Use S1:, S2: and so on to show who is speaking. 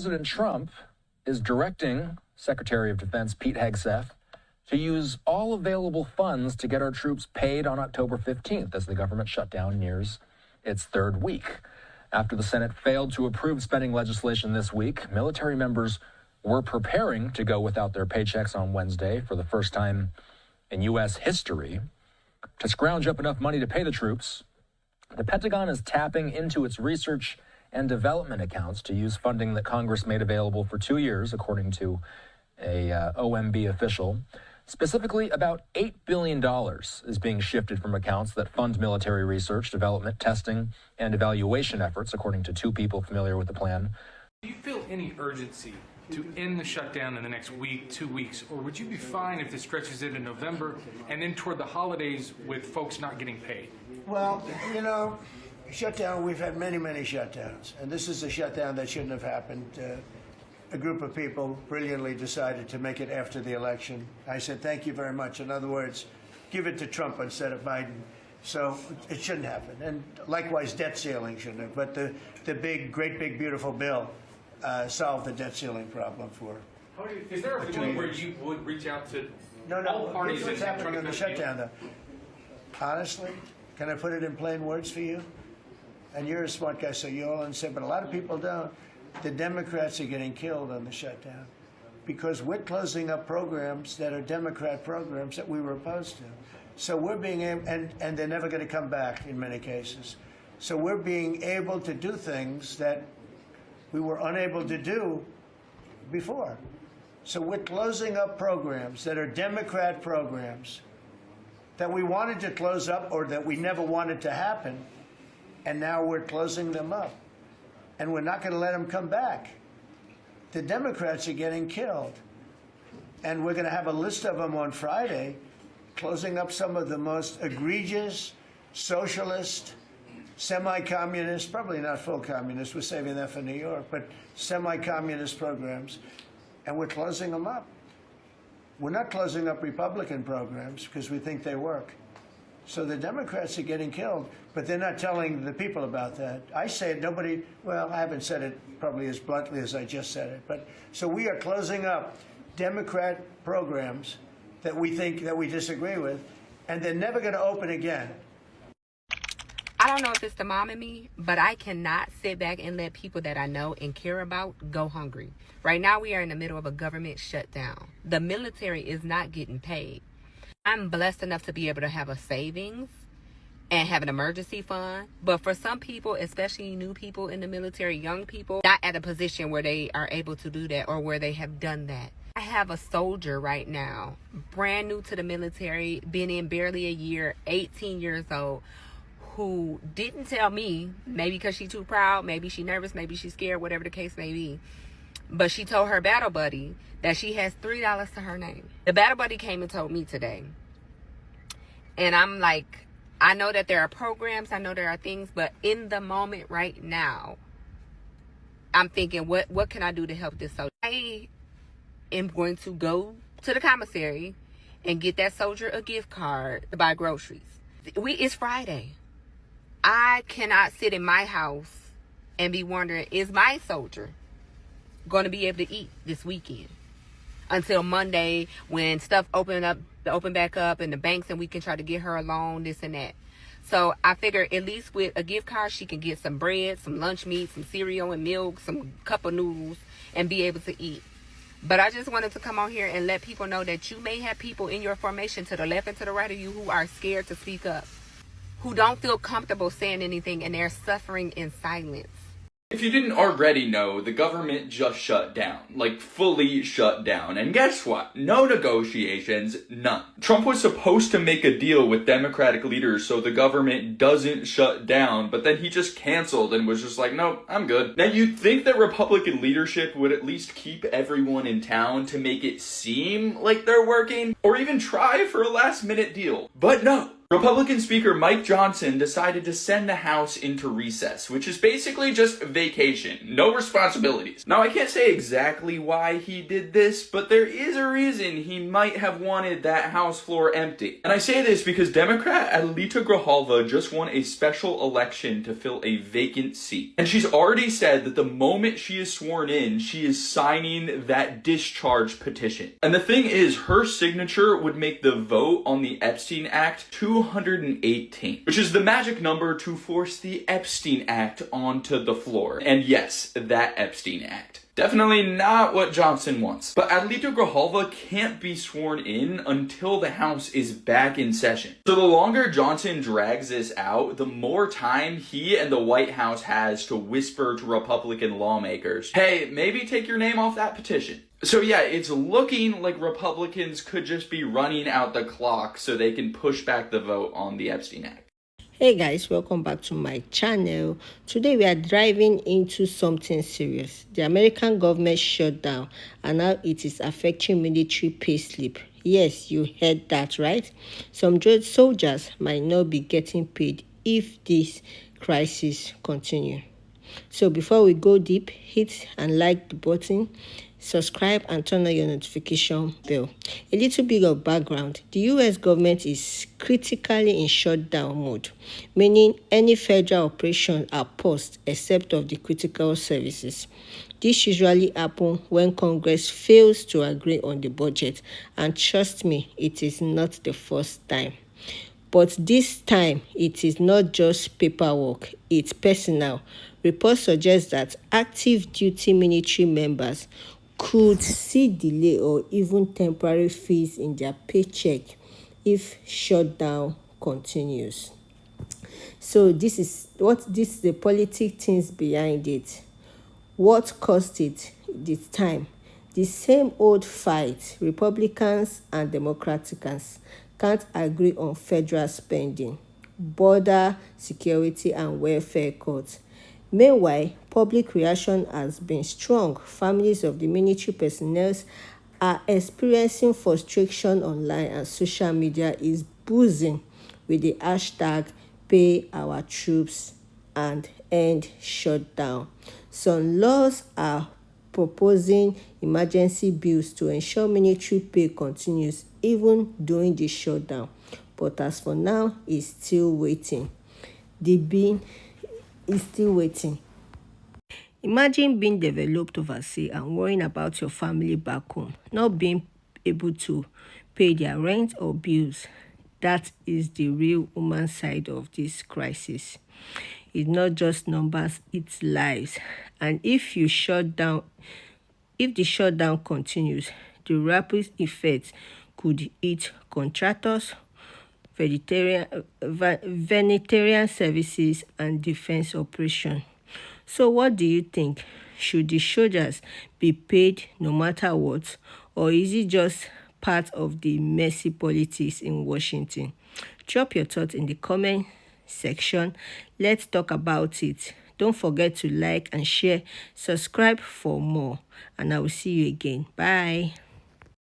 S1: President Trump is directing Secretary of Defense Pete Hegseth to use all available funds to get our troops paid on October 15th as the government shutdown nears its third week. After the Senate failed to approve spending legislation this week, military members were preparing to go without their paychecks on Wednesday for the first time in U.S. history. To scrounge up enough money to pay the troops, the Pentagon is tapping into its research and development accounts to use funding that Congress made available for 2 years, according to a OMB official. Specifically, about $8 billion is being shifted from accounts that fund military research, development, testing, and evaluation efforts, according to two people familiar with the plan.
S2: Do you feel any urgency to end the shutdown in the next week, 2 weeks, or would you be fine if this stretches into November and then toward the holidays with folks not getting paid?
S3: Well, you know, shutdown, we've had many, many shutdowns, and this is a shutdown that shouldn't have happened. A group of people brilliantly decided to make it after the election. I said, thank you very much. In other words, give it to Trump instead of Biden. So it shouldn't happen. And likewise, debt ceiling shouldn't have. But the big, great big, beautiful bill solved the debt ceiling problem for
S2: Is there a point where you would reach out to all parties?
S3: Here's what's happening on the shutdown, though. Honestly, can I put it in plain words for you? And you're a smart guy, so you all understand, but a lot of people don't. The Democrats are getting killed on the shutdown because we're closing up programs that are Democrat programs that we were opposed to. So we're being able, and they're never going to come back in many cases. So we're being able to do things that we were unable to do before. So we're closing up programs that are Democrat programs that we wanted to close up or that we never wanted to happen, and now we're closing them up. And we're not going to let them come back. The Democrats are getting killed. And we're going to have a list of them on Friday, closing up some of the most egregious, socialist, semi-communist, probably not full communist, we're saving that for New York, but semi-communist programs, and we're closing them up. We're not closing up Republican programs because we think they work. So the Democrats are getting killed, but they're not telling the people about that. I say it, nobody, well, I haven't said it probably as bluntly as I just said it, but so we are closing up Democrat programs that we think that we disagree with, and they're never going to open again.
S4: I don't know if it's the mom in me, but I cannot sit back and let people that I know and care about go hungry. Right now, we are in the middle of a government shutdown. The military is not getting paid. I'm blessed enough to be able to have a savings and have an emergency fund. But for some people, especially new people in the military, young people, not at a position where they are able to do that or where they have done that. I have a soldier right now, brand new to the military, been in barely a year, 18 years old, who didn't tell me, maybe because she's too proud, maybe she's nervous, maybe she's scared, whatever the case may be. But she told her battle buddy that she has $3 to her name. The battle buddy came and told me today. And I'm like, I know that there are programs, I know there are things, but in the moment right now, I'm thinking, what can I do to help this soldier? I am going to go to the commissary and get that soldier a gift card to buy groceries. It's Friday. I cannot sit in my house and be wondering, is my soldier going to be able to eat this weekend until Monday when stuff open back up and the banks, and we can try to get her a loan, this and that. So I figure at least with a gift card, she can get some bread, some lunch meat, some cereal and milk, some cup of noodles, and be able to eat. But I just wanted to come on here and let people know that you may have people in your formation to the left and to the right of you who are scared to speak up, who don't feel comfortable saying anything, and they're suffering in silence.
S5: If you didn't already know, the government just shut down. Like, fully shut down. And guess what? No negotiations, none. Trump was supposed to make a deal with Democratic leaders so the government doesn't shut down, but then he just canceled and was just like, no, I'm good. Now, you'd think that Republican leadership would at least keep everyone in town to make it seem like they're working, or even try for a last-minute deal. But no. Republican Speaker Mike Johnson decided to send the House into recess, which is basically just vacation, no responsibilities. Now, I can't say exactly why he did this, but there is a reason he might have wanted that House floor empty. And I say this because Democrat Adelita Grijalva just won a special election to fill a vacant seat. And she's already said that the moment she is sworn in, she is signing that discharge petition. And the thing is, her signature would make the vote on the Epstein Act 218, which is the magic number to force the Epstein Act onto the floor. And yes, that Epstein Act. Definitely not what Johnson wants. But Adelita Grijalva can't be sworn in until the House is back in session. So the longer Johnson drags this out, the more time he and the White House has to whisper to Republican lawmakers, hey, maybe take your name off that petition. So yeah, it's looking like Republicans could just be running out the clock so they can push back the vote on the Epstein Act.
S6: Hey guys, welcome back to my channel. Today we are diving into something serious. The American government shutdown and how it is affecting military payslip. Yes, you heard that right. Some soldiers might not be getting paid if this crisis continues. So before we go deep, hit and like the button, subscribe and turn on your notification bell. A little bit of background. The US government is critically in shutdown mode, meaning any federal operations are paused except of the critical services. This usually happens when Congress fails to agree on the budget, and trust me, it is not the first time. But this time, it is not just paperwork, it's personal. Reports suggest that active duty military members could see delay or even temporary fees in their paycheck if shutdown continues. So this is the political things behind it. What caused it this time? The same old fight. Republicans and Democrats can't agree on federal spending, border security, and welfare cuts. Meanwhile, public reaction has been strong. Families of the military personnel are experiencing frustration online, and social media is buzzing with the hashtag Pay Our Troops and End Shutdown. Some laws are proposing emergency bills to ensure military pay continues even during the shutdown. But as for now, it's still waiting. The bill is still waiting. Imagine being developed overseas and worrying about your family back home, not being able to pay their rent or bills. That is the real human side of this crisis. It's not just numbers, it's lives. And if the shutdown continues, the rapid effects could hit contractors, humanitarian services, and defense operations. So what do you think? Should the soldiers be paid no matter what, or is it just part of the messy politics in Washington? Drop your thoughts in the comment section. Let's talk about it. Don't forget to like and share, subscribe for more, and I will see you again. Bye.